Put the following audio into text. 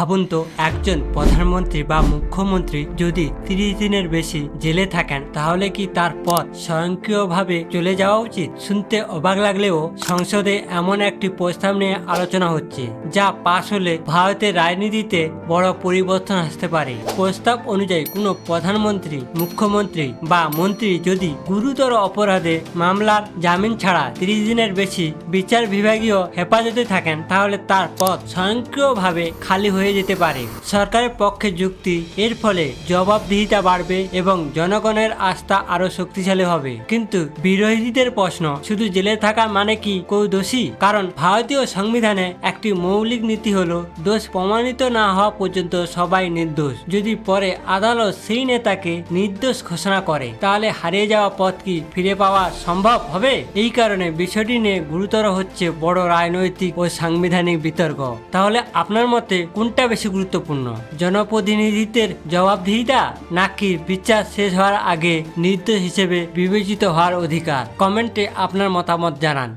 ভাবুন তো, একজন প্রধানমন্ত্রী বা মুখ্যমন্ত্রী যদি 30 দিনের বেশি জেলে থাকেন, তাহলে কি তার পদ স্বয়ংক্রিয়ভাবে চলে যাওয়া উচিত? শুনতে অবাক লাগলেও সংসদে এমন একটি প্রস্তাব নিয়ে আলোচনা হচ্ছে, যা পাশ হলে ভারতের রাজনীতিতে বড় পরিবর্তন আসতে পারে। প্রস্তাব অনুযায়ী কোনো প্রধানমন্ত্রী, মুখ্যমন্ত্রী বা মন্ত্রী যদি গুরুতর অপরাধে মামলার জামিন ছাড়া 30 দিনের বেশি বিচার বিভাগীয় হেফাজতে থাকেন, তাহলে তার পদ স্বয়ংক্রিয়ভাবে খালি হয়ে যেতে পারে। সরকারের পক্ষে যুক্তি, এর ফলে জবাবদিহিতা বাড়বে এবং জনগণের আস্থা আরো শক্তিশালী হবে। কিন্তু বিরোধীদের প্রশ্ন, শুধু জেলে থাকা মানে কি কেউ দোষী? কারণ ভারতীয় সংবিধানে একটি মৌলিক নীতি হলো, দোষ প্রমাণিত না হওয়া পর্যন্ত সবাই নির্দোষ। যদি পরে আদালত সেই নেতাকে নির্দোষ ঘোষণা করে, তাহলে হারিয়ে যাওয়া পদ কি ফিরে পাওয়া সম্ভব হবে? এই কারণে বিষয়টি নিয়ে গুরুতর হচ্ছে বড় রাজনৈতিক ও সাংবিধানিক বিতর্ক। তাহলে আপনার মতে কোনটা বেশি গুরুত্বপূর্ণ, জনপ্রতিনিধিত্বের জবাবদিহিতা নাকি বিচার শেষ হওয়ার আগে নির্দোষ হিসেবে বিবেচিত হওয়ার অধিকার? কমেন্টে আপনার মতামত জানান।